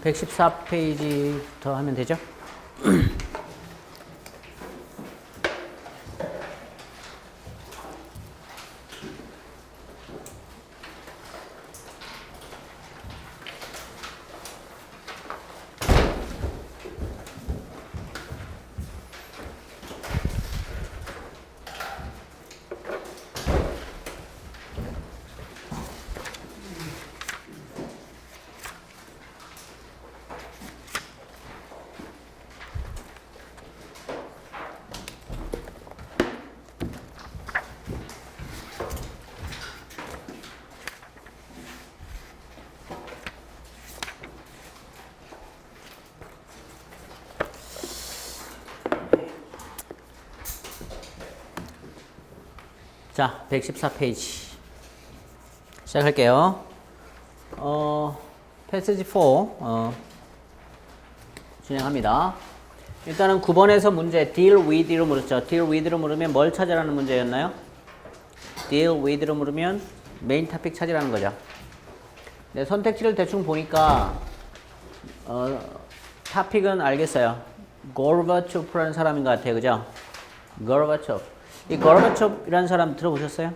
114페이지부터 하면 되죠? 자, 114페이지 시작할게요. 패시지 4 진행합니다. 일단은 9번에서 문제 deal with로 물었죠. deal with로 물으면 뭘 찾으라는 문제였나요? deal with로 물으면 메인 토픽 찾으라는 거죠. 네, 선택지를 대충 보니까 토픽은 알겠어요. 고르바초프라는 사람인 것 같아요. 그죠? 고르바초프. 이 고르바초프라는 사람 들어보셨어요?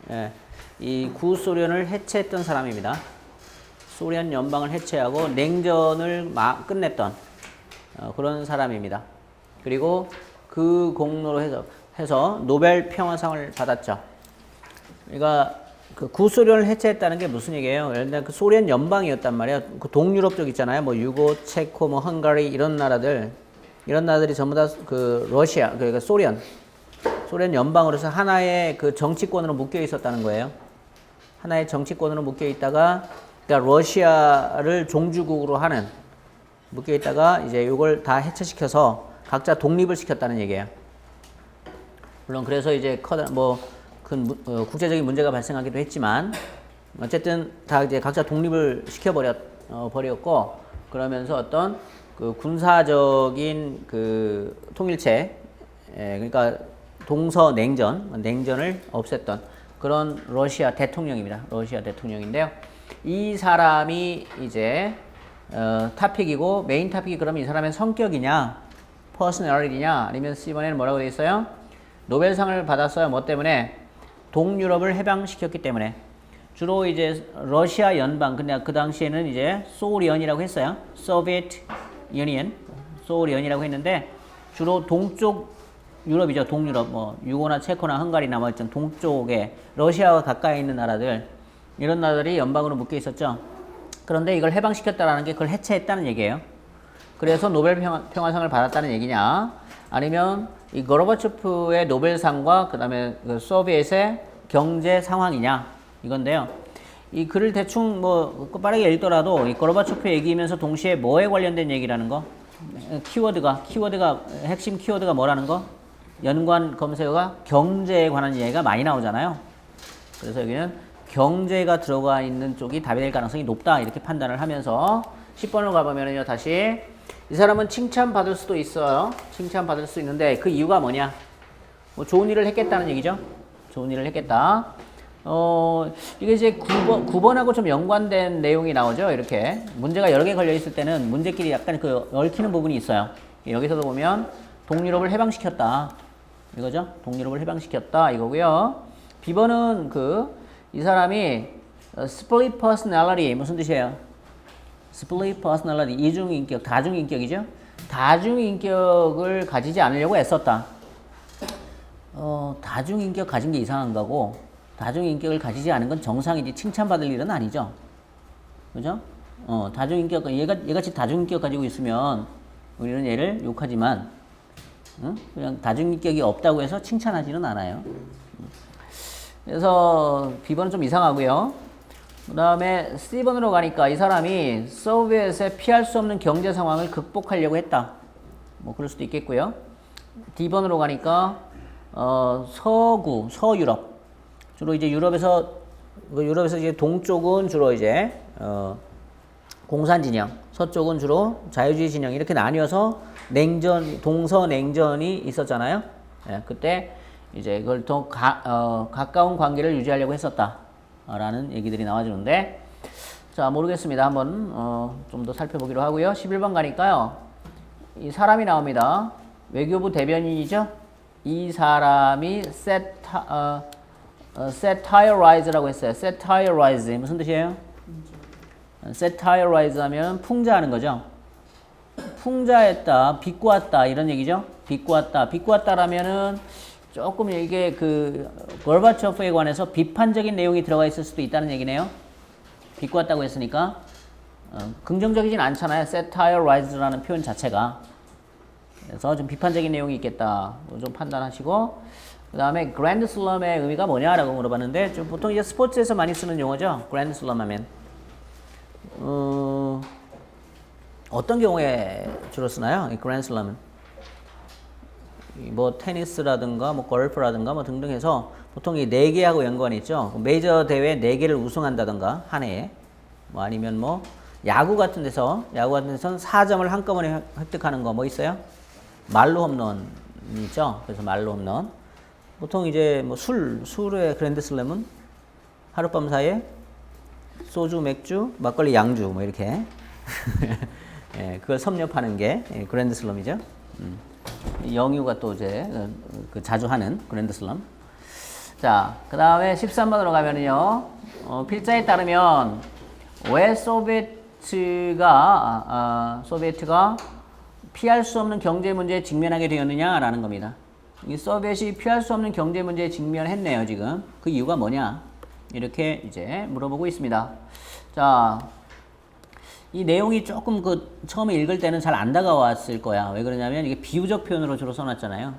예, 이 구소련을 해체했던 사람입니다. 소련 연방을 해체하고 냉전을 끝냈던 그런 사람입니다. 그리고 그 공로로 해서 노벨 평화상을 받았죠. 그러니까 그 구소련을 해체했다는 게 무슨 얘기예요? 예를 들면 그 소련 연방이었단 말이에요. 그 동유럽 쪽 있잖아요. 뭐 유고, 체코, 뭐 헝가리 이런 나라들이 전부 다 그 러시아, 그러니까 소련 연방으로서 하나의 그 정치권으로 묶여 있었다는 거예요. 하나의 정치권으로 묶여 있다가, 그러니까 러시아를 종주국으로 하는, 묶여 있다가 이제 이걸 다 해체시켜서 각자 독립을 시켰다는 얘기예요. 물론 그래서 이제 큰 국제적인 문제가 발생하기도 했지만, 어쨌든 다 이제 각자 독립을 시켜버렸고, 그러면서 어떤 그 군사적인 그 통일체, 그러니까 냉전을 없앴던 그런 러시아 대통령입니다. 러시아 대통령인데요. 이 사람이 이제 토픽이고, 메인 토픽이 그러면 이 사람의 성격이냐, 퍼스널리티냐, 아니면 C번에는 뭐라고 되어 있어요? 노벨상을 받았어요. 뭐 때문에? 동유럽을 해방시켰기 때문에. 주로 이제 러시아 연방, 근데 그 당시에는 이제 소련이라고 했어요. 소비에트 유니언, 소련이라고 했는데, 주로 동쪽 유럽이죠. 동유럽, 뭐 유고나 체코나 헝가리나 뭐 있던 동쪽에 러시아와 가까이 있는 나라들, 이런 나라들이 연방으로 묶여 있었죠. 그런데 이걸 해방시켰다라는 게 그걸 해체했다는 얘기예요. 그래서 노벨 평화상을 받았다는 얘기냐, 아니면 이 고르바초프의 노벨상과 그다음에 그 소비에트의 경제 상황이냐, 이건데요. 이 글을 대충 뭐 빠르게 읽더라도 이 고르바초프 얘기면서 동시에 뭐에 관련된 얘기라는 거, 키워드가 핵심 키워드가 뭐라는 거, 연관 검색어가 경제에 관한 이야기가 많이 나오잖아요. 그래서 여기는 경제가 들어가 있는 쪽이 답이 될 가능성이 높다, 이렇게 판단을 하면서 10번으로 가보면요, 다시 이 사람은 칭찬받을 수도 있어요. 칭찬받을 수 있는데 그 이유가 뭐냐? 뭐 좋은 일을 했겠다는 얘기죠. 좋은 일을 했겠다. 이게 이제 9번하고 좀 연관된 내용이 나오죠. 이렇게 문제가 여러 개 걸려 있을 때는 문제끼리 약간 그 얽히는 부분이 있어요. 여기서도 보면 동유럽을 해방시켰다, 이거죠. 동유럽을 해방시켰다, 이거고요. B번은 이 사람이 split personality, 무슨 뜻이에요? split personality, 이중인격, 다중인격이죠. 다중인격을 가지지 않으려고 애썼다. 다중인격 가진 게 이상한 거고, 다중인격을 가지지 않은 건 정상이지 칭찬받을 일은 아니죠. 그죠? 다중인격, 얘같이 다중인격 가지고 있으면 우리는 얘를 욕하지만, 그냥 다중인격이 없다고 해서 칭찬하지는 않아요. 그래서 B번은 좀 이상하고요. 그 다음에 C번으로 가니까 이 사람이 소비에트의 피할 수 없는 경제 상황을 극복하려고 했다, 뭐 그럴 수도 있겠고요. D번으로 가니까 서유럽, 주로 이제 유럽에서 이제 동쪽은 주로 이제 공산 진영, 서쪽은 주로 자유주의 진영, 이렇게 나뉘어서 동서냉전이 있었잖아요. 예, 그때 이제 그걸 더 가까운 관계를 유지하려고 했었다라는 얘기들이 나와주는데, 자, 모르겠습니다. 한번 좀 더 살펴보기로 하고요. 11번 가니까요. 이 사람이 나옵니다. 외교부 대변인이죠. 이 사람이 satirize라고 했어요. satirize 무슨 뜻이에요? satirize 하면 풍자하는 거죠. 풍자했다, 비꼬았다 이런 얘기죠. 비꼬았다, 비꼬았다라면은 조금 이게 그 gorbachov에 관해서 비판적인 내용이 들어가 있을 수도 있다는 얘기네요. 비꼬았다고 했으니까 긍정적이진 않잖아요. satirize라는 표현 자체가. 그래서 좀 비판적인 내용이 있겠다. 좀 판단하시고 그 다음에 grand slam의 의미가 뭐냐라고 물어봤는데 좀 보통 이제 스포츠에서 많이 쓰는 용어죠. grand slam 하면 어떤 경우에 주로 쓰나요? 이 grand slam은 뭐 테니스라든가 뭐 골프라든가 뭐 등등 해서 보통 이 4개하고 연관이 있죠. 메이저 대회 4개를 우승한다든가 한 해에 뭐 아니면 뭐 야구 같은 데서는 4점을 한꺼번에 획득하는 거 뭐 있어요? 말로 홈런이 있죠. 그래서 말로 홈런. 보통 이제 뭐 술의 그랜드 슬램은 하룻밤 사이에 소주, 맥주, 막걸리, 양주 뭐 이렇게 예, 그걸 섭렵하는 게 그랜드 슬램이죠. 영유가 또 이제 그 자주 하는 그랜드 슬램. 자, 그 다음에 13번으로 가면은요. 필자에 따르면 왜 소비에트가 피할 수 없는 경제 문제에 직면하게 되었느냐라는 겁니다. 이 소비에트이 피할 수 없는 경제 문제에 직면했네요, 지금. 그 이유가 뭐냐? 이렇게 이제 물어보고 있습니다. 자, 이 내용이 조금 처음에 읽을 때는 잘 안 다가왔을 거야. 왜 그러냐면 이게 비유적 표현으로 주로 써놨잖아요.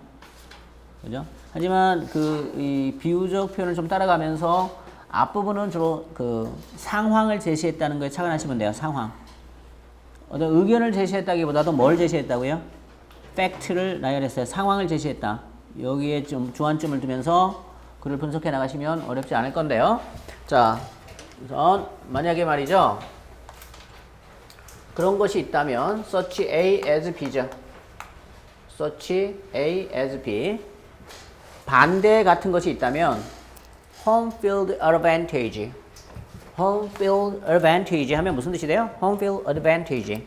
그죠? 하지만 이 비유적 표현을 좀 따라가면서 앞부분은 주로 상황을 제시했다는 거에 착안하시면 돼요, 상황. 어떤 의견을 제시했다기보다도 뭘 제시했다고요? 팩트를 나열했어요. 상황을 제시했다. 여기에 좀 주안점을 두면서 글을 분석해 나가시면 어렵지 않을 건데요. 자, 우선 만약에 말이죠. 그런 것이 있다면 such A as B죠. such A as B. 반대 같은 것이 있다면 home field advantage. home field advantage 하면 무슨 뜻이 돼요? home field advantage.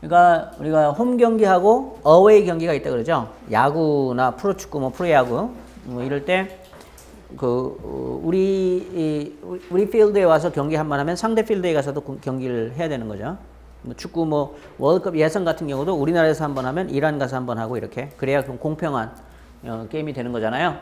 그러니까 우리가 홈 경기하고 어웨이 경기가 있다 그러죠. 야구나 프로축구, 뭐 프로야구 뭐 이럴 때 우리 필드에 와서 경기 한 번 하면 상대 필드에 가서도 경기를 해야 되는 거죠. 뭐 축구 뭐 월드컵 예선 같은 경우도 우리나라에서 한 번 하면 이란 가서 한 번 하고 이렇게 그래야 좀 공평한 게임이 되는 거잖아요.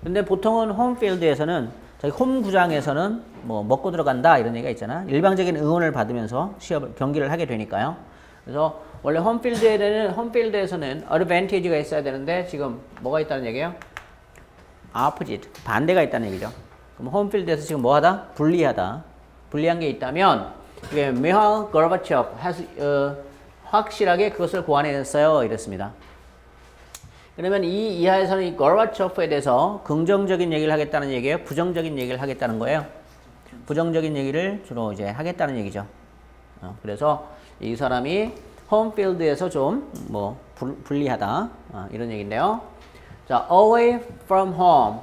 근데 보통은 홈필드에서는 저희 홈 구장에서는 뭐 먹고 들어간다 이런 얘기가 있잖아. 일방적인 응원을 받으면서 경기를 하게 되니까요. 그래서 원래 홈필드에서는 어드밴티지가 있어야 되는데 지금 뭐가 있다는 얘기예요? opposite, 반대가 있다는 얘기죠. 그럼 홈필드에서 지금 뭐하다? 불리하다. 불리한 게 있다면 이게 미하일 고르바초프 확실하게 그것을 고안했어요. 이랬습니다. 그러면 이 이하에서는 이 고르바초프에 대해서 긍정적인 얘기를 하겠다는 얘기예요? 부정적인 얘기를 하겠다는 거예요? 부정적인 얘기를 주로 이제 하겠다는 얘기죠. 그래서 이 사람이 홈필드에서 좀 뭐 불리하다 이런 얘기인데요. 자, away from home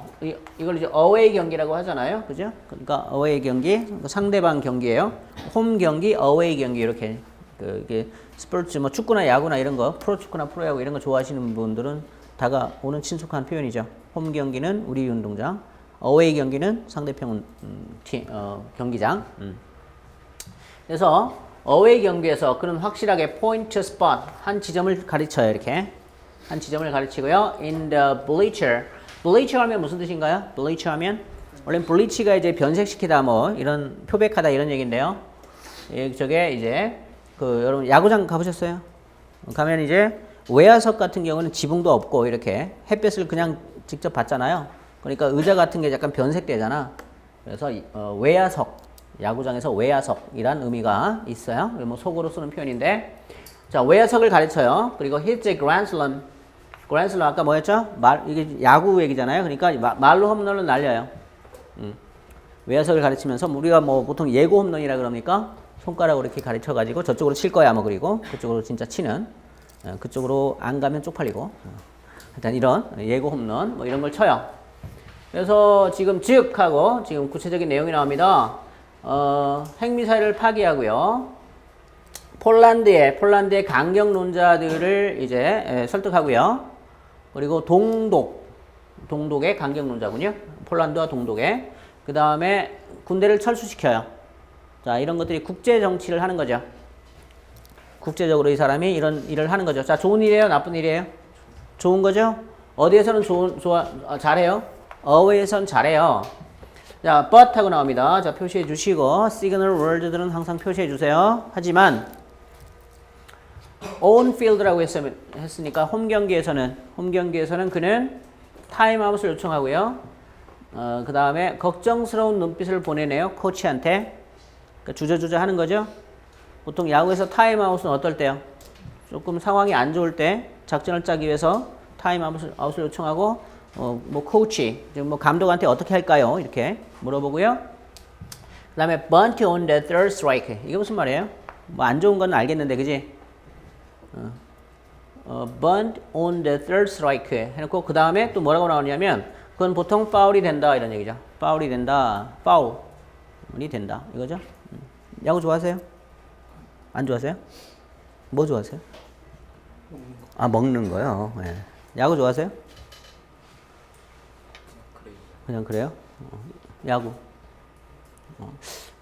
이걸 이제 away 경기라고 하잖아요, 그죠? 그러니까 away 경기 상대방 경기예요. 홈 경기, away 경기 이렇게 이게 스포츠 뭐 축구나 야구나 이런 거 프로축구나 프로야구 이런 거 좋아하시는 분들은 다가오는 친숙한 표현이죠. 홈 경기는 우리 운동장, away 경기는 상대편 경기장. 그래서 어웨이 경기에서 그는 확실하게 포인트 스팟 한 지점을 가르쳐요. 이렇게 한 지점을 가르치고요. In the bleacher. bleacher 하면 무슨 뜻인가요? bleacher 하면 원래 bleach가 이제 변색시키다 뭐 이런 표백하다 이런 얘기인데요. 저게 이제 여러분 야구장 가보셨어요? 가면 이제 외야석 같은 경우는 지붕도 없고 이렇게 햇볕을 그냥 직접 받잖아요. 그러니까 의자 같은 게 약간 변색되잖아. 그래서 외야석 야구장에서 외야석이란 의미가 있어요. 뭐 속으로 쓰는 표현인데, 자 외야석을 가르쳐요. 그리고 hits a grand slam. grand slam 아까 뭐였죠? 이게 야구 얘기잖아요. 그러니까 말로 홈런을 날려요. 외야석을 가르치면서 우리가 뭐 보통 예고 홈런이라 그럽니까? 손가락으로 이렇게 가르쳐가지고 저쪽으로 칠 거야 뭐 그리고 그쪽으로 진짜 치는 그쪽으로 안 가면 쪽팔리고 일단 이런 예고 홈런 뭐 이런 걸 쳐요. 그래서 지금 즉 하고 지금 구체적인 내용이 나옵니다. 핵미사일을 파기하고요. 폴란드의 강경론자들을 이제 설득하고요. 그리고 동독의 강경론자군요. 폴란드와 동독에. 그 다음에 군대를 철수시켜요. 자, 이런 것들이 국제 정치를 하는 거죠. 국제적으로 이 사람이 이런 일을 하는 거죠. 자, 좋은 일이에요? 나쁜 일이에요? 좋은 거죠? 어디에서는 잘해요? 어웨이에선 잘해요. 자, but 하고 나옵니다. 자, 표시해 주시고, 시그널 월드들은 항상 표시해 주세요. 하지만, on field라고 했으니까, 홈 경기에서는 그는 타임아웃을 요청하고요. 그 다음에 걱정스러운 눈빛을 보내네요. 코치한테. 그러니까 주저주저 하는 거죠. 보통 야구에서 타임아웃은 어떨 때요? 조금 상황이 안 좋을 때 작전을 짜기 위해서 타임아웃을 요청하고 코치, 뭐 감독한테 어떻게 할까요? 이렇게 물어보고요. 그 다음에 bunt on the third strike. 이게 무슨 말이에요? 뭐 안 좋은 건 알겠는데, 그지? bunt on the third strike 해놓고 그 다음에 또 뭐라고 나오냐면 그건 보통 파울이 된다 이런 얘기죠. 파울이 된다. 파울이 된다. 이거죠? 야구 좋아하세요? 안 좋아하세요? 뭐 좋아하세요? 아, 먹는 거요? 네. 야구 좋아하세요? 그냥 그래요? 야구.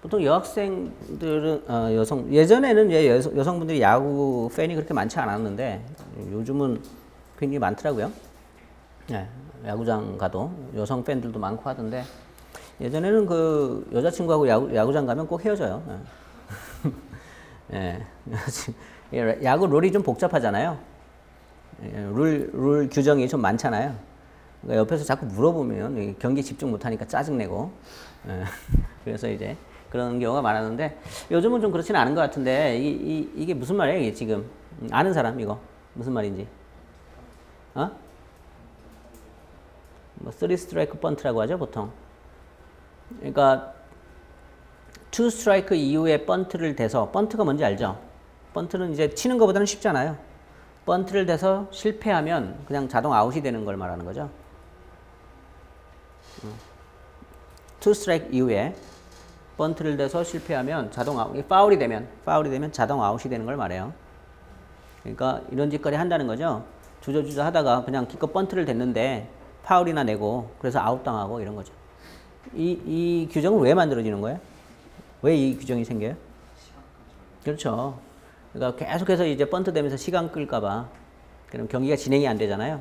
보통 여학생들은, 예전에는 여성분들이 야구 팬이 그렇게 많지 않았는데, 요즘은 굉장히 많더라고요. 네, 야구장 가도 여성 팬들도 많고 하던데, 예전에는 그 여자친구하고 야구장 가면 꼭 헤어져요. 네. 야구 룰이 좀 복잡하잖아요. 룰 규정이 좀 많잖아요. 그러니까 옆에서 자꾸 물어보면 경기 집중 못하니까 짜증내고. 그래서 이제 그런 경우가 많았는데 요즘은 좀 그렇지는 않은 것 같은데 이게 무슨 말이에요? 이게 지금 아는 사람 이거 무슨 말인지? 뭐 3스트라이크 번트라고 하죠 보통. 그러니까 2스트라이크 이후에 번트를 대서 번트가 뭔지 알죠? 번트는 이제 치는 것보다는 쉽잖아요. 번트를 대서 실패하면 그냥 자동 아웃이 되는 걸 말하는 거죠. 2스트라이크 이후에 번트를 대서 실패하면 자동 아웃, 파울이 되면 자동 아웃이 되는 걸 말해요. 그러니까 이런 짓거리 한다는 거죠. 주저주저 하다가 그냥 기껏 번트를 댔는데 파울이나 내고 그래서 아웃당하고 이런 거죠. 이 규정은 왜 만들어지는 거예요? 왜 이 규정이 생겨요? 그렇죠. 그러니까 계속해서 이제 번트 되면서 시간 끌까봐 그럼 경기가 진행이 안 되잖아요.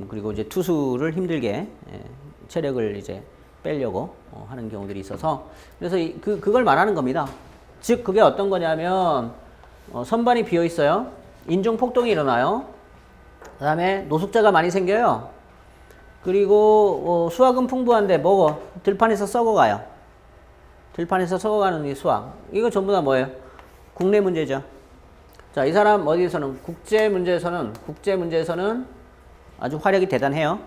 그리고 이제 투수를 힘들게 체력을 이제 빼려고 하는 경우들이 있어서 그래서 그걸 말하는 겁니다. 즉 그게 어떤 거냐면 선반이 비어 있어요. 인종 폭동이 일어나요. 그다음에 노숙자가 많이 생겨요. 그리고 수확은 풍부한데 뭐고 들판에서 썩어가요. 들판에서 썩어가는 이 수확. 이거 전부 다 뭐예요? 국내 문제죠. 자, 이 사람 어디에서는 국제 문제에서는 아주 화력이 대단해요.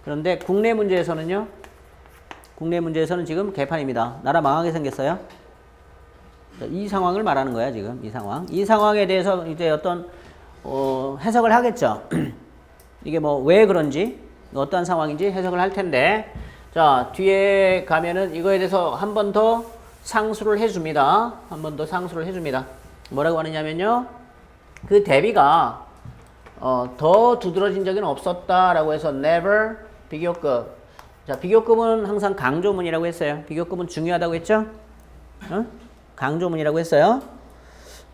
그런데 국내 문제에서는 지금 개판입니다. 나라 망하게 생겼어요. 자, 이 상황을 말하는 거야, 지금. 이 상황. 이 상황에 대해서 이제 어떤 해석을 하겠죠. 이게 뭐 왜 그런지, 어떠한 상황인지 해석을 할 텐데, 자, 뒤에 가면은 이거에 대해서 한 번 더 상수를 해줍니다. 한 번 더 상수를 해줍니다. 뭐라고 하느냐면요. 그 대비가 더 두드러진 적은 없었다라고 해서 never 비교급. 자, 비교급은 항상 강조문이라고 했어요. 비교급은 중요하다고 했죠? 강조문이라고 했어요.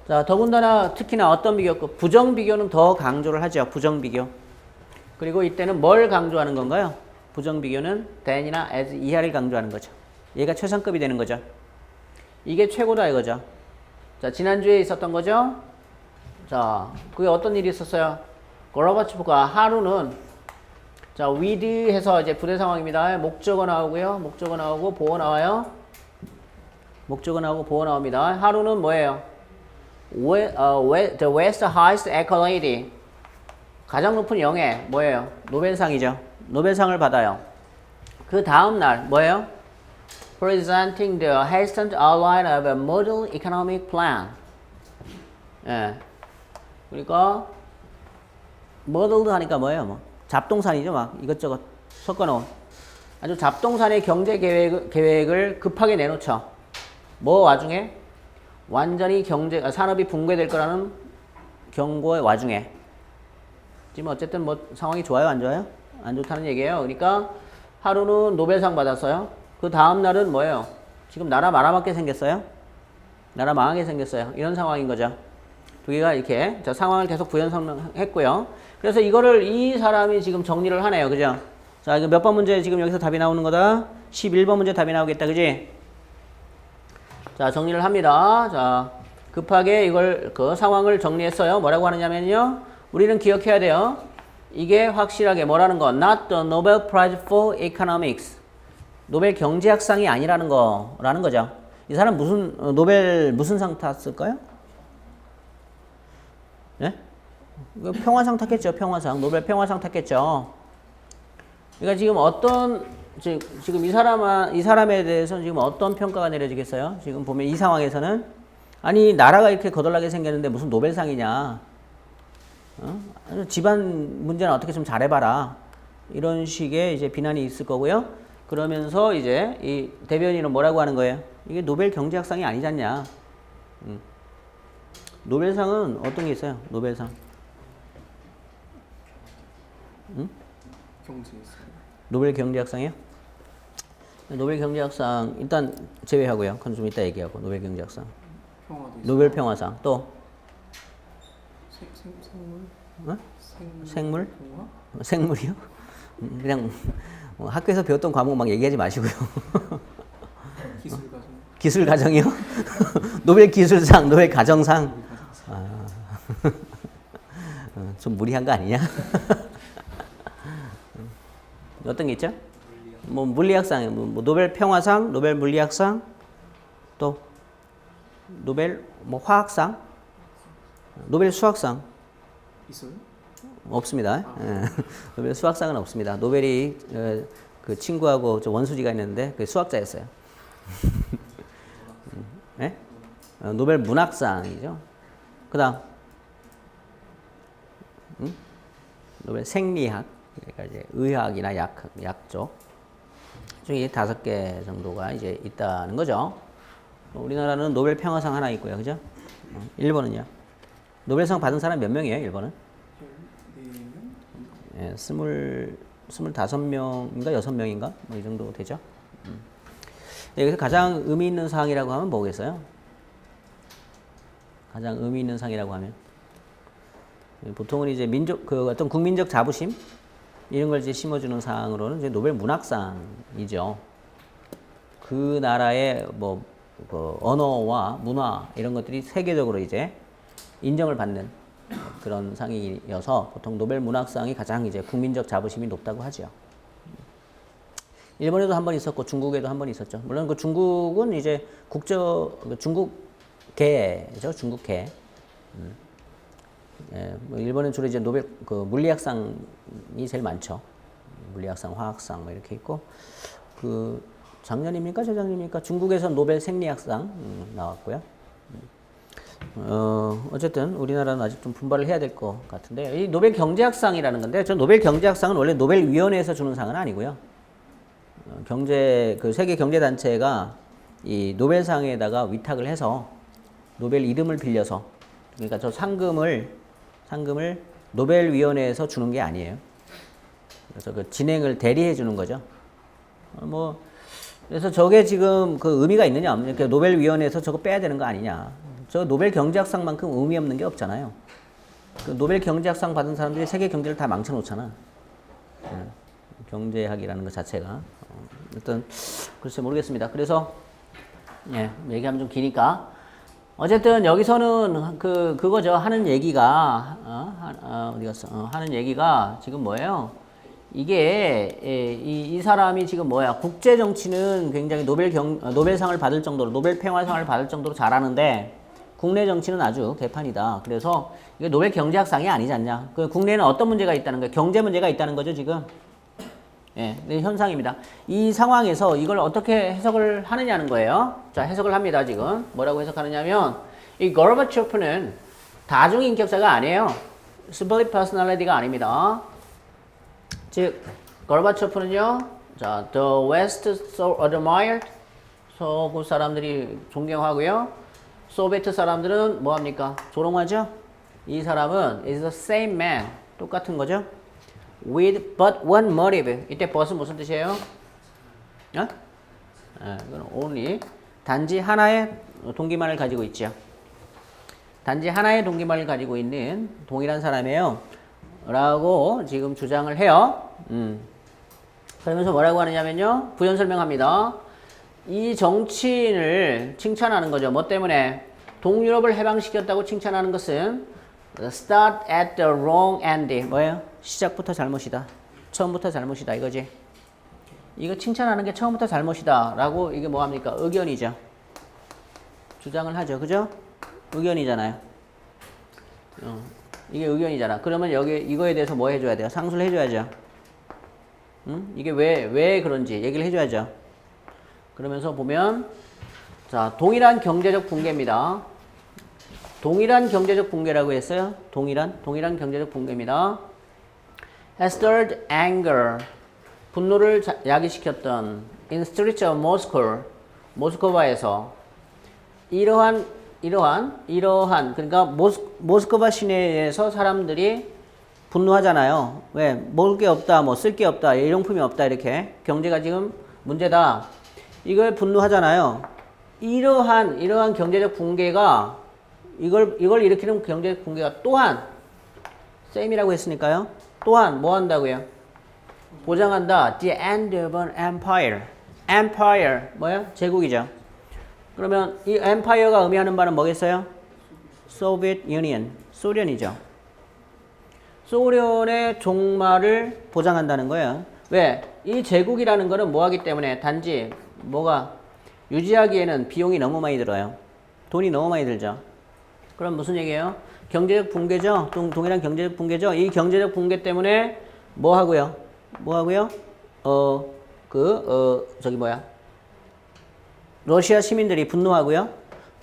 자, 더군다나 특히나 어떤 비교급? 부정비교는 더 강조를 하죠. 부정비교. 그리고 이때는 뭘 강조하는 건가요? 부정비교는 than이나 as 이하를 강조하는 거죠. 얘가 최상급이 되는 거죠. 이게 최고다 이거죠. 자, 지난주에 있었던 거죠. 자, 그게 어떤 일이 있었어요? 고르바초프가 하루는 자, with 해서 이제 부대 상황입니다. 목적어 나오고요. 목적어 나오고 보어 나와요. 목적어 나오고 보어 나옵니다. 하루는 뭐예요? The West highest accolade. 가장 높은 영예 뭐예요? 노벨상이죠. 노벨상을 받아요. 그 다음 날 뭐예요? Presenting the hastened outline of a model economic plan. 예. 그러니까 modeled 하니까 뭐예요? 뭐 잡동사니죠. 막 이것저것 섞어놓은. 아주 잡동사니 경제 계획을 급하게 내놓죠. 뭐 와중에? 완전히 산업이 붕괴될 거라는 경고의 와중에. 지금 어쨌든 뭐 상황이 좋아요, 안 좋아요? 안 좋다는 얘기예요. 그러니까 하루는 노벨상 받았어요. 그 다음 날은 뭐예요? 지금 나라 말아먹게 생겼어요. 나라 망하게 생겼어요. 이런 상황인 거죠. 두 개가 이렇게 자, 상황을 계속 부연 설명했고요. 그래서 이거를 이 사람이 지금 정리를 하네요. 그죠? 자, 이거 몇 번 문제 지금 여기서 답이 나오는 거다? 11번 문제 답이 나오겠다. 그지? 자, 정리를 합니다. 자, 급하게 이걸 그 상황을 정리했어요. 뭐라고 하느냐면요. 우리는 기억해야 돼요. 이게 확실하게 뭐라는 거? Not the Nobel Prize for Economics. 노벨 경제학상이 아니라는 거라는 거죠. 이 사람 노벨 무슨 상 탔을까요? 네? 평화상 탔겠죠. 평화상. 노벨 평화상 탔겠죠. 그러니까 지금 이 사람에 대해서는 지금 어떤 평가가 내려지겠어요? 지금 보면 이 상황에서는 아니 나라가 이렇게 거덜나게 생겼는데 무슨 노벨상이냐? 집안 문제는 어떻게 좀 잘해봐라. 이런 식의 이제 비난이 있을 거고요. 그러면서 이제 이 대변인은 뭐라고 하는 거예요? 이게 노벨 경제학상이 아니지 않냐? 노벨상은 어떤 게 있어요? 노벨상. 경제였어요. 노벨 경제학상이요? 노벨 경제학상 일단 제외하고요. 그건 좀 이따 얘기하고 노벨 경제학상. 노벨 평화상 또 생물? 생물? 생물이요? 그냥 학교에서 배웠던 과목 막 얘기하지 마시고요. 기술가정. 기술가정이요? 노벨 기술상, 노벨 가정상. 좀 무리한 거 아니냐? 어떤 게 있죠? 뭐 물리학상, 뭐 노벨 평화상, 노벨 물리학상, 또 노벨 뭐 화학상, 노벨 수학상 있어요? 없습니다. 노벨 수학상은 없습니다. 노벨이 그 친구하고 저 원수지가 있는데 그 수학자였어요. 네? 노벨 문학상이죠. 그다음 노벨 생리학, 그러니까 이제 의학이나 약 쪽 중에 5개 정도가 이제 있다는 거죠. 우리나라는 노벨 평화상 하나 있고요, 그죠? 일본은요. 노벨상 받은 사람 몇 명이에요, 일본은? 14명? 예, 25명인가 6명인가 뭐 이 정도 되죠. 여기서 가장 의미 있는 상이라고 하면 뭐겠어요? 가장 의미 있는 상이라고 하면 보통은 이제 어떤 국민적 자부심 이런 걸 이제 심어주는 상으로는 이제 노벨 문학상이죠. 그 나라의 뭐 그 언어와 문화 이런 것들이 세계적으로 이제 인정을 받는 그런 상이어서 보통 노벨 문학상이 가장 이제 국민적 자부심이 높다고 하죠. 일본에도 한 번 있었고 중국에도 한 번 있었죠. 물론 그 중국은 이제 중국계죠. 중국계. 예, 뭐 일본은 주로 이제 노벨 그 물리학상이 제일 많죠. 물리학상, 화학상 뭐 이렇게 있고 그 작년입니까 재작년입니까 중국에서 노벨 생리학상 나왔고요. 어쨌든 우리나라는 아직 좀 분발을 해야 될 것 같은데 이 노벨 경제학상이라는 건데 저 노벨 경제학상은 원래 노벨위원회에서 주는 상은 아니고요. 그 세계 경제 단체가 이 노벨상에다가 위탁을 해서 노벨 이름을 빌려서 그러니까 저 상금을 노벨위원회에서 주는 게 아니에요. 그래서 그 진행을 대리해 주는 거죠. 그래서 저게 지금 그 의미가 있느냐 없느냐. 그러니까 노벨위원회에서 저거 빼야 되는 거 아니냐. 저 노벨 경제학상만큼 의미 없는 게 없잖아요. 그 노벨 경제학상 받은 사람들이 세계 경제를 다 망쳐놓잖아. 경제학이라는 것 자체가. 일단 글쎄 모르겠습니다. 그래서 예, 얘기하면 좀 기니까 어쨌든 여기서는 그거죠. 하는 얘기가 어디 갔어? 하는 얘기가 지금 뭐예요? 이게 이 사람이 지금 뭐야? 국제 정치는 굉장히 노벨상을 받을 정도로 노벨 평화상을 받을 정도로 잘하는데 국내 정치는 아주 개판이다. 그래서 이게 노벨 경제학상이 아니지 않냐? 그 국내에는 어떤 문제가 있다는 거예요? 경제 문제가 있다는 거죠, 지금. 예, 네, 현상입니다. 이 상황에서 이걸 어떻게 해석을 하느냐는 거예요. 자, 해석을 합니다, 지금. 뭐라고 해석하느냐면, 이 고르바초프는 다중인격자가 아니에요. 스플릿 퍼스널리티가 아닙니다. 즉, 고르바초프는요, 자, the West so admired. 서구 사람들이 존경하고요. 소비에트 사람들은 뭐 합니까? 조롱하죠? 이 사람은 is the same man. 똑같은 거죠? with but one motive. 이때 but은 무슨 뜻이에요? 어? 이건 only. 단지 하나의 동기만을 가지고 있죠. 단지 하나의 동기만을 가지고 있는 동일한 사람이에요. 라고 지금 주장을 해요. 그러면서 뭐라고 하느냐면요. 부연 설명합니다. 이 정치인을 칭찬하는 거죠. 뭐 때문에? 동유럽을 해방시켰다고 칭찬하는 것은 start at the wrong end. 뭐예요? 시작부터 잘못이다. 처음부터 잘못이다. 이거지. 이거 칭찬하는 게 처음부터 잘못이다. 라고 이게 뭐합니까? 의견이죠. 주장을 하죠. 그죠? 의견이잖아요. 이게 의견이잖아. 그러면 여기 이거에 대해서 뭐 해줘야 돼요? 상수를 해줘야죠. 응? 이게 왜 그런지 얘기를 해줘야죠. 그러면서 보면 자, 동일한 경제적 붕괴입니다. 동일한 경제적 붕괴라고 했어요. 동일한 경제적 붕괴입니다. has stirred anger. 분노를 야기시켰던 in streets of Moscow. 모스크바에서 이러한 그러니까 모스크바 시내에서 사람들이 분노하잖아요. 왜? 먹을 게 없다, 뭐 쓸 게 없다, 일용품이 없다 이렇게 경제가 지금 문제다. 이걸 분노하잖아요. 이러한 경제적 붕괴가 이걸 일으키는 경제적 붕괴가 또한 same이라고 했으니까요. 또한 뭐 한다고요? 보장한다. The end of an empire. empire 뭐야? 제국이죠. 그러면 이 empire가 의미하는 바는 뭐겠어요? Soviet Union. 소련이죠. 소련의 종말을 보장한다는 거예요. 왜? 이 제국이라는 거는 뭐 하기 때문에 단지 뭐가 유지하기에는 비용이 너무 많이 들어요. 돈이 너무 많이 들죠. 그럼 무슨 얘기예요? 경제적 붕괴죠. 동일한 경제적 붕괴죠. 이 경제적 붕괴 때문에 뭐 하고요? 러시아 시민들이 분노하고요.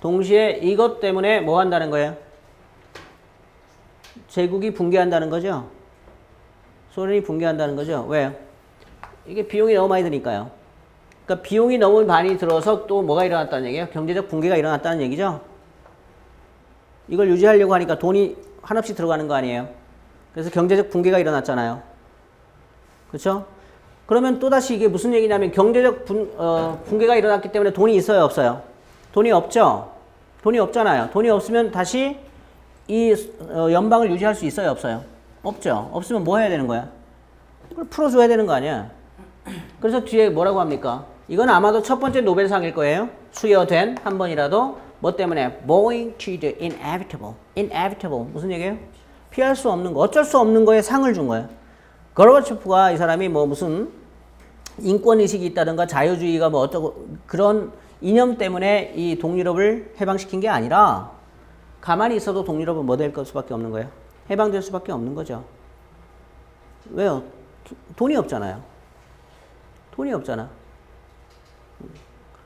동시에 이것 때문에 뭐 한다는 거예요? 제국이 붕괴한다는 거죠. 소련이 붕괴한다는 거죠. 왜요? 이게 비용이 너무 많이 드니까요. 그러니까 비용이 너무 많이 들어서 또 뭐가 일어났다는 얘기예요? 경제적 붕괴가 일어났다는 얘기죠. 이걸 유지하려고 하니까 돈이 한없이 들어가는 거 아니에요? 그래서 경제적 붕괴가 일어났잖아요. 그렇죠? 그러면 또다시 이게 무슨 얘기냐면 경제적 붕괴가 일어났기 때문에 돈이 있어요, 없어요? 돈이 없죠? 돈이 없잖아요. 돈이 없으면 다시 이 연방을 유지할 수 있어요, 없어요? 없죠. 없으면 뭐 해야 되는 거야? 그걸 풀어줘야 되는 거 아니야? 그래서 뒤에 뭐라고 합니까? 이건 아마도 첫 번째 노벨상일 거예요. 수여된 한 번이라도 뭐 때문에? Bowing to the inevitable. inevitable 무슨 얘기예요? 피할 수 없는 거, 어쩔 수 없는 거에 상을 준 거예요. 고르바초프가 이 사람이 뭐 무슨 인권의식이 있다든가 자유주의가 뭐 어쩌고 그런 이념 때문에 이 동유럽을 해방시킨 게 아니라 가만히 있어도 동유럽은 뭐 될 수밖에 없는 거예요? 해방될 수밖에 없는 거죠. 왜요? 돈이 없잖아요. 돈이 없잖아.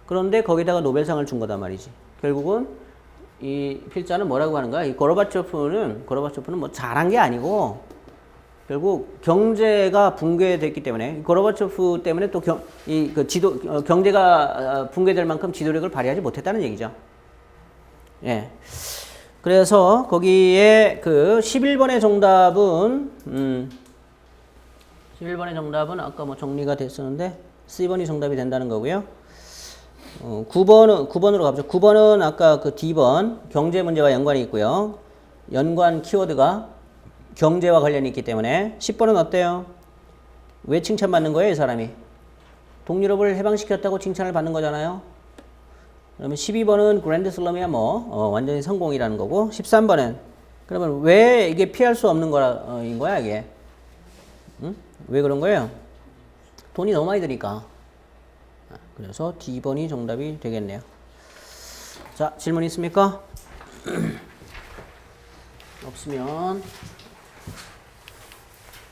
그런데 거기다가 노벨상을 준 거단 말이지. 결국은 이 필자는 뭐라고 하는 거야? 이 고르바초프는 뭐 잘한 게 아니고 결국 경제가 붕괴됐기 때문에 고르바초프 때문에 또 경제가 붕괴될 만큼 지도력을 발휘하지 못했다는 얘기죠. 예. 그래서 거기에 그 11번의 정답은 아까 뭐 정리가 됐었는데 C번이 정답이 된다는 거고요. 9번으로 가보죠. 9번은 아까 그 D번 경제 문제와 연관이 있고요. 연관 키워드가 경제와 관련이 있기 때문에 10번은 어때요? 왜 칭찬받는 거예요, 이 사람이? 동유럽을 해방시켰다고 칭찬을 받는 거잖아요. 그러면 12번은 그랜드 슬럼이야 뭐 완전히 성공이라는 거고 13번은 그러면 왜 이게 피할 수 없는 거인 거야 이게? 응? 왜 그런 거예요? 돈이 너무 많이 드니까. 그래서 D번이 정답이 되겠네요. 자, 질문 있습니까? 없으면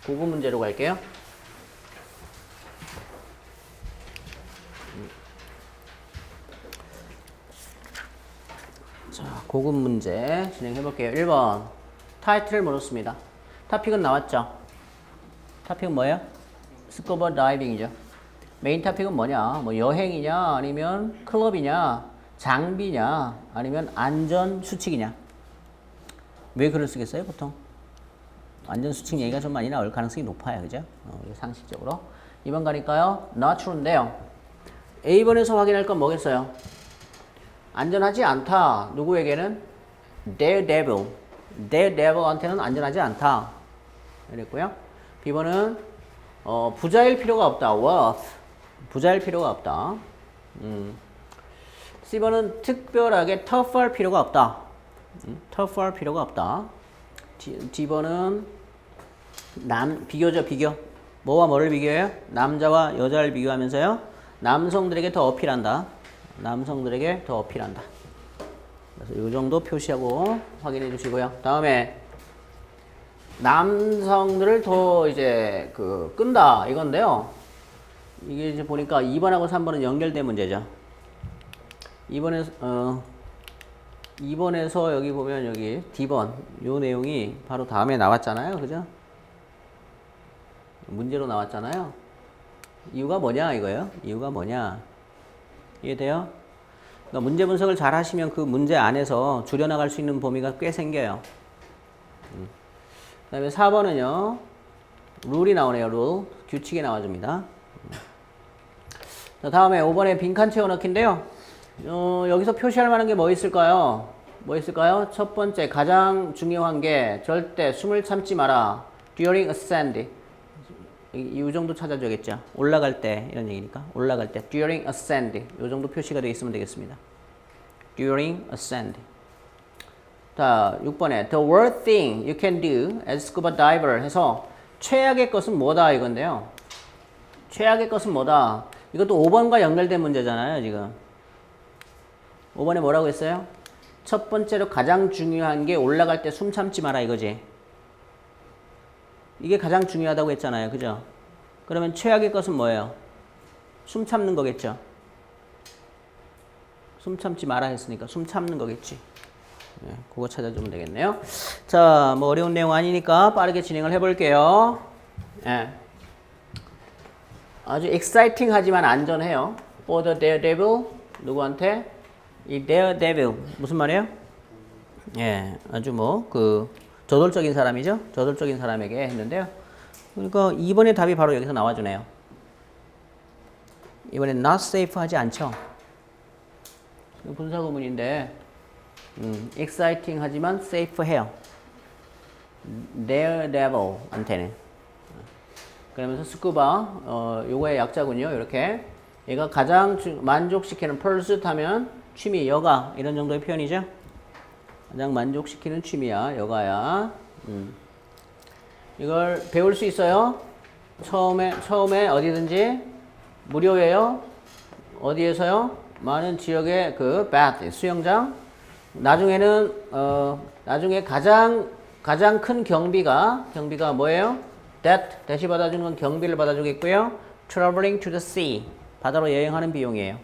고급 문제로 갈게요. 자, 고급 문제 진행해 볼게요. 1번 타이틀을 물었습니다. 타픽은 나왔죠? 타픽은 뭐예요? 스쿠버 다이빙이죠. 메인 토픽은 뭐냐? 뭐 여행이냐, 아니면 클럽이냐, 장비냐, 아니면 안전 수칙이냐. 왜 글을 쓰겠어요, 보통? 안전 수칙 얘기가 좀 많이 나올 가능성이 높아요, 그죠? 상식적으로. 2번 가니까요, not true인데요. A번에서 확인할 건 뭐겠어요? 안전하지 않다. 누구에게는? Daredevil. Daredevil한테는 안전하지 않다. 이랬고요. B번은 부자일 필요가 없다. worth. 부자일 필요가 없다. C번은 특별하게 tough할 필요가 없다. tough할 필요가 없다. D번은 비교죠, 비교. 뭐와 뭐를 비교해요? 남자와 여자를 비교하면서요. 남성들에게 더 어필한다. 남성들에게 더 어필한다. 그래서 이 정도 표시하고 확인해 주시고요. 다음에 남성들을 더 이제 끈다 이건데요. 이게 이제 보니까 2번하고 3번은 연결된 문제죠. 2번에서 여기 보면 여기 D번 요 내용이 바로 다음에 나왔잖아요. 그죠? 문제로 나왔잖아요. 이유가 뭐냐 이거예요. 이유가 뭐냐. 이해돼요? 그러니까 문제 분석을 잘 하시면 그 문제 안에서 줄여나갈 수 있는 범위가 꽤 생겨요. 그 다음에 4번은요. 룰이 나오네요. 룰. 규칙이 나와줍니다. 자, 다음에 5번에 빈칸 채워넣기인데요. 여기서 표시할 만한 게 뭐 있을까요? 뭐 있을까요? 첫 번째 가장 중요한 게 절대 숨을 참지 마라. During ascend. 이 정도 찾아줘야겠죠. 올라갈 때 이런 얘기니까. 올라갈 때 during ascend. 이 정도 표시가 되어 있으면 되겠습니다. During ascend. 자, 6번에 the worst thing you can do as scuba diver 해서 최악의 것은 뭐다 이건데요. 최악의 것은 뭐다. 이것도 5번과 연결된 문제잖아요, 지금. 5번에 뭐라고 했어요? 첫 번째로 가장 중요한 게 올라갈 때 숨 참지 마라 이거지. 이게 가장 중요하다고 했잖아요. 그죠? 그러면 최악의 것은 뭐예요? 숨 참는 거겠죠. 숨 참지 마라 했으니까 숨 참는 거겠지. 네, 그거 찾아주면 되겠네요. 자, 뭐 어려운 내용 아니니까 빠르게 진행을 해볼게요. 네. 아주 exciting 하지만 안전해요. For the daredevil. 누구한테? 이 daredevil. 무슨 말이에요? 예, 아주 저돌적인 사람이죠. 저돌적인 사람에게 했는데요. 그러니까 2번의 답이 바로 여기서 나와주네요. 이번엔 not safe 하지 않죠. 분사구문인데 exciting 하지만 safe 해요. daredevil한테는. 그러면서 scuba 요거의 약자군요. 이렇게 얘가 가장 만족시키는 pursuit 하면 취미, 여가 이런 정도의 표현이죠. 가장 만족시키는 취미야, 여가야. 이걸 배울 수 있어요. 처음에 어디든지 무료예요. 어디에서요? 많은 지역의 bath, 수영장. 나중에는 나중에 가장 큰 경비가 뭐예요? 대시 받아주는 건 경비를 받아주겠고요. Traveling to the sea, 바다로 여행하는 비용이에요.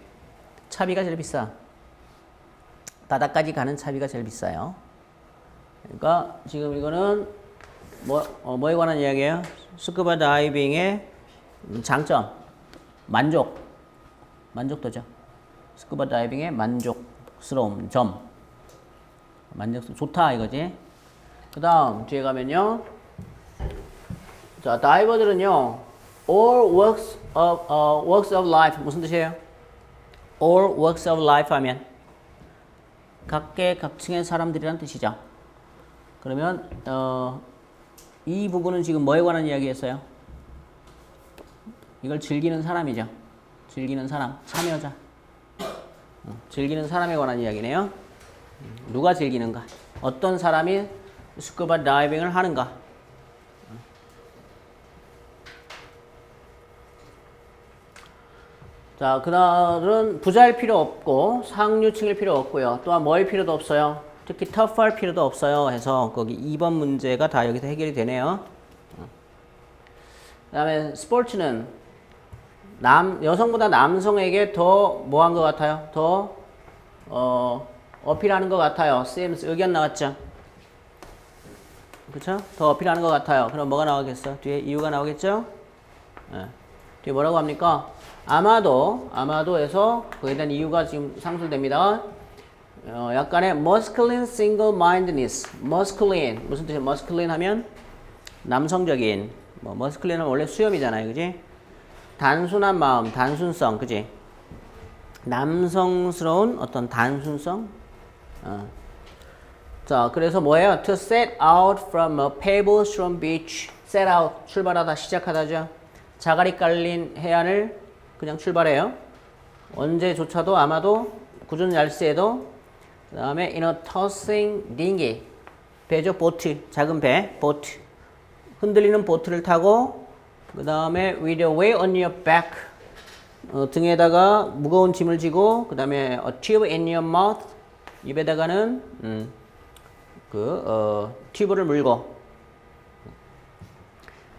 차비가 제일 비싸. 바다까지 가는 차비가 제일 비싸요. 그러니까 지금 이거는 뭐에 관한 이야기예요? 스쿠버 다이빙의 장점, 만족도죠. 스쿠버 다이빙의 만족스러움 점, 좋다 이거지. 그 다음 뒤에 가면요. 자, 다이버들은요, all works of life 무슨 뜻이에요? all works of life 하면 각계각층의 사람들이란 뜻이죠. 그러면 이 부분은 지금 뭐에 관한 이야기였어요? 이걸 즐기는 사람이죠. 즐기는 사람, 참여자. 즐기는 사람에 관한 이야기네요. 누가 즐기는가? 어떤 사람이 스쿠버 다이빙을 하는가? 자, 그날은 부자일 필요 없고 상류층일 필요 없고요. 또한 뭐일 필요도 없어요. 특히 터프할 필요도 없어요. 해서 거기 2번 문제가 다 여기서 해결이 되네요. 그 다음에 스포츠는 여성보다 남성에게 더 뭐한 것 같아요? 더 어필하는 것 같아요. seems 의견 나왔죠? 그쵸? 더 어필하는 것 같아요. 그럼 뭐가 나오겠어? 뒤에 이유가 나오겠죠? 네. 뒤에 뭐라고 합니까? 아마도에서 그에 대한 이유가 지금 상술됩니다. 약간의 masculine single-mindedness. masculine 무슨 뜻이에요? masculine 하면 남성적인. 뭐 masculine 하면 원래 수염이잖아요, 그지? 단순한 마음, 단순성, 그지? 남성스러운 어떤 단순성. 자, 그래서 뭐예요? To set out from a pebble-strewn beach. set out 출발하다, 시작하다죠. 자갈이 깔린 해안을 그냥 출발해요. 언제조차도 아마도 굳은 날씨에도. 그 다음에 in a tossing dinghy. 배죠, 보트. 작은 배, 보트. 흔들리는 보트를 타고 그 다음에 with a weight on your back. 등에다가 무거운 짐을 지고 그 다음에 a tube in your mouth. 입에다가는 튜브를 물고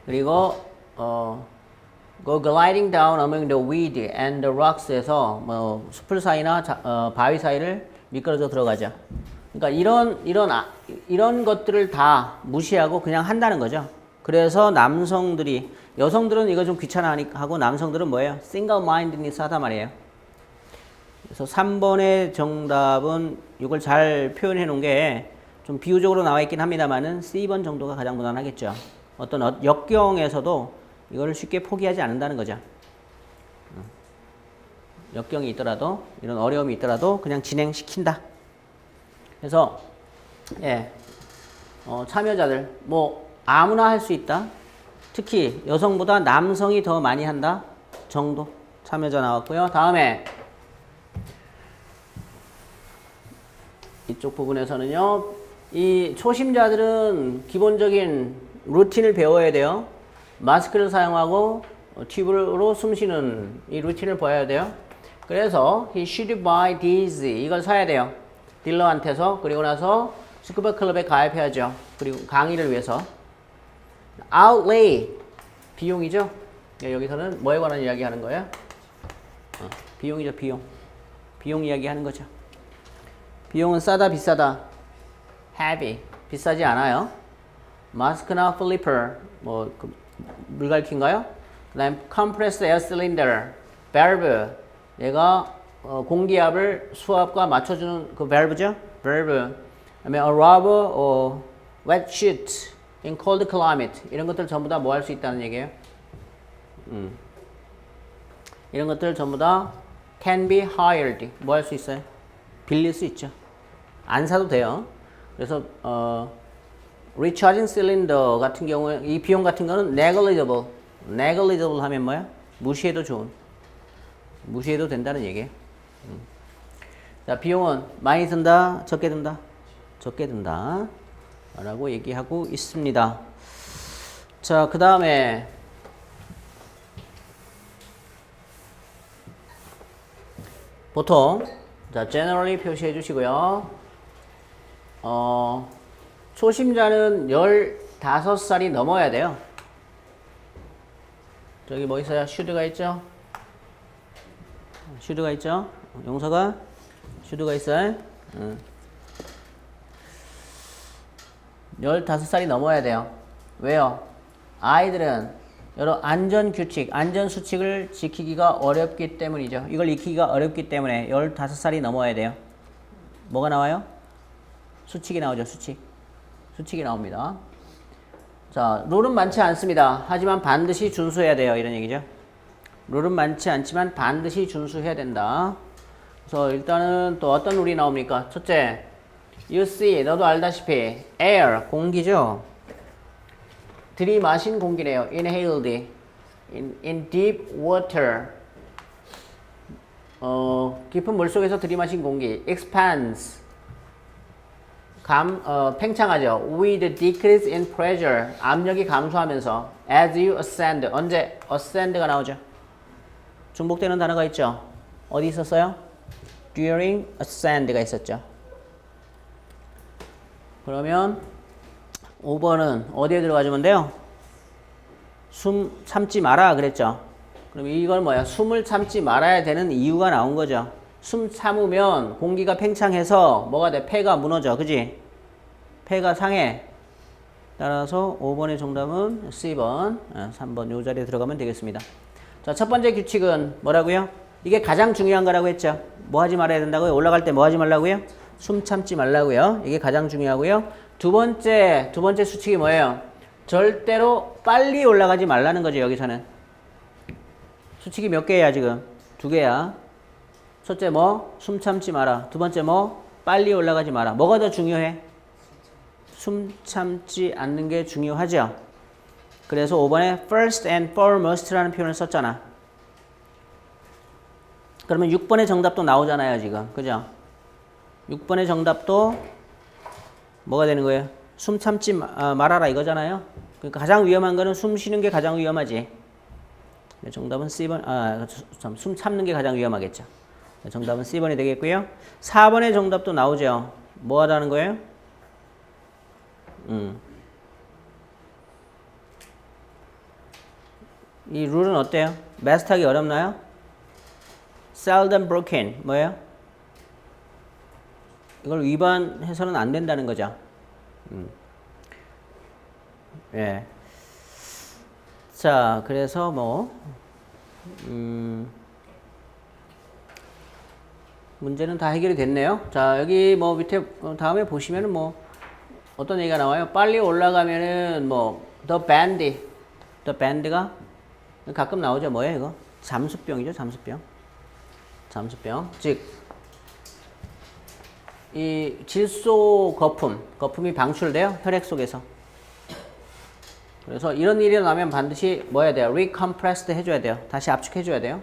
그리고 go gliding down among the weed and the rocks에서 뭐 숲을 사이나 바위 사이를 미끄러져 들어가죠. 그러니까 이런 것들을 다 무시하고 그냥 한다는 거죠. 그래서 남성들이 여성들은 이거 좀 귀찮아하고 남성들은 뭐예요? single mindedness 하단 말이에요. 그래서 3번의 정답은 이걸 잘 표현해 놓은 게 좀 비유적으로 나와 있긴 합니다만은 C번 정도가 가장 무난하겠죠. 어떤 역경에서도 이거를 쉽게 포기하지 않는다는 거죠. 역경이 있더라도 이런 어려움이 있더라도 그냥 진행시킨다. 그래서 예, 참여자들 뭐 아무나 할 수 있다. 특히 여성보다 남성이 더 많이 한다 정도 참여자 나왔고요. 다음에 이쪽 부분에서는요. 이 초심자들은 기본적인 루틴을 배워야 돼요. 마스크를 사용하고 튜브로 숨쉬는 이 루틴을 보여야 돼요. 그래서 he should buy these 이걸 사야 돼요. 딜러한테서. 그리고 나서 스쿠버 클럽에 가입해야죠. 그리고 강의를 위해서. outlay 비용이죠. 여기서는 뭐에 관한 이야기 하는 거예요? 비용이죠. 비용 이야기 하는 거죠. 비용은 싸다 비싸다. heavy 비싸지 않아요. 마스크나 플리퍼 뭐 물갈퀴인가요? 그 다음에 compressed air cylinder valve 얘가 공기압을 수압과 맞춰주는 그 valve죠. valve 그다음에 a rubber or wet sheet in cold climate 이런 것들 전부 다 뭐 할 수 있다는 얘기예요. 이런 것들 전부 다 can be hired 뭐 할 수 있어요? 빌릴 수 있죠. 안 사도 돼요. 그래서 recharging cylinder 같은 경우에 이 비용 같은 거는 negligible 하면 뭐야? 무시해도 좋은. 무시해도 된다는 얘기예요. 자, 비용은 많이 든다, 적게 든다? 적게 든다. 라고 얘기하고 있습니다. 자, 그 다음에 보통 자, generally 표시해 주시고요. 초심자는 15살이 넘어야 돼요. 저기 뭐 있어요? should가 있죠? should가 있죠? 용서가? should가 있어요? 15살이 넘어야 돼요. 왜요? 아이들은 여러 안전규칙, 안전수칙을 지키기가 어렵기 때문이죠. 이걸 익히기가 어렵기 때문에 15살이 넘어야 돼요. 뭐가 나와요? 수칙이 나오죠. 수칙이 나옵니다. 자, 룰은 많지 않습니다. 하지만 반드시 준수해야 돼요. 이런 얘기죠. 룰은 많지 않지만 반드시 준수해야 된다. 그래서 일단은 또 어떤 룰이 나옵니까? 첫째, you see, 너도 알다시피 air, 공기죠. 들이마신 공기래요. inhaled, in deep water, 깊은 물속에서 들이마신 공기. expands, 팽창하죠. with decrease in pressure, 압력이 감소하면서 as you ascend, 언제 ascend가 나오죠? 중복되는 단어가 있죠. 어디 있었어요? during ascend가 있었죠. 그러면 5번은 어디에 들어가주면 돼요? 숨 참지 마라 그랬죠. 그럼 이건 뭐야? 숨을 참지 말아야 되는 이유가 나온 거죠. 숨 참으면 공기가 팽창해서 뭐가 돼? 폐가 무너져. 그지? 폐가 상해. 따라서 5번의 정답은 C번, 3번 요 자리에 들어가면 되겠습니다. 자, 첫 번째 규칙은 뭐라고요? 이게 가장 중요한 거라고 했죠. 뭐 하지 말아야 된다고요? 올라갈 때 뭐 하지 말라고요? 숨 참지 말라고요. 이게 가장 중요하고요. 두 번째 수칙이 뭐예요? 절대로 빨리 올라가지 말라는 거죠, 여기서는. 수칙이 몇 개야, 지금? 두 개야. 첫째 뭐? 숨 참지 마라. 두 번째 뭐? 빨리 올라가지 마라. 뭐가 더 중요해? 숨 참지 않는 게 중요하죠. 그래서 5번에 first and foremost라는 표현을 썼잖아. 그러면 6번의 정답도 나오잖아요, 지금. 그죠? 6번의 정답도 뭐가 되는 거예요? 숨 참지 말아라 이거잖아요. 그러니까 가장 위험한 거는 숨 쉬는 게 가장 위험하지. 정답은 C번, 숨 참는 게 가장 위험하겠죠. 정답은 C번이 되겠고요. 4번의 정답도 나오죠. 뭐 하라는 거예요? 이 룰은 어때요? 마스터하기 어렵나요? seldom broken 뭐예요? 이걸 위반해서는 안 된다는 거죠. 예. 자, 그래서 뭐 문제는 다 해결이 됐네요. 자, 여기 뭐 밑에 다음에 보시면은 뭐 어떤 얘기가 나와요? 빨리 올라가면은 뭐 the band가 가끔 나오죠. 뭐예요, 이거? 잠수병이죠, 잠수병. 즉 이 질소 거품이 방출돼요, 혈액 속에서. 그래서 이런 일이 나면 반드시 뭐 해야 돼요? recompressed 해줘야 돼요. 다시 압축해줘야 돼요.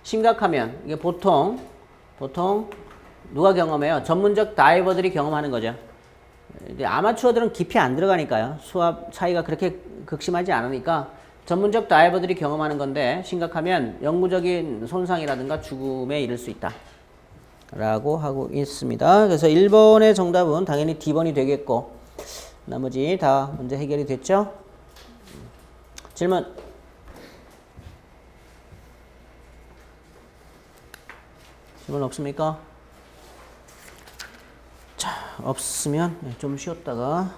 심각하면 이게 보통 누가 경험해요? 전문적 다이버들이 경험하는 거죠. 이제 아마추어들은 깊이 안 들어가니까요. 수압 차이가 그렇게 극심하지 않으니까 전문적 다이버들이 경험하는 건데 심각하면 영구적인 손상이라든가 죽음에 이를 수 있다. 라고 하고 있습니다. 그래서 1번의 정답은 당연히 D번이 되겠고 나머지 다 문제 해결이 됐죠? 질문 없습니까? 자, 없으면 좀 쉬었다가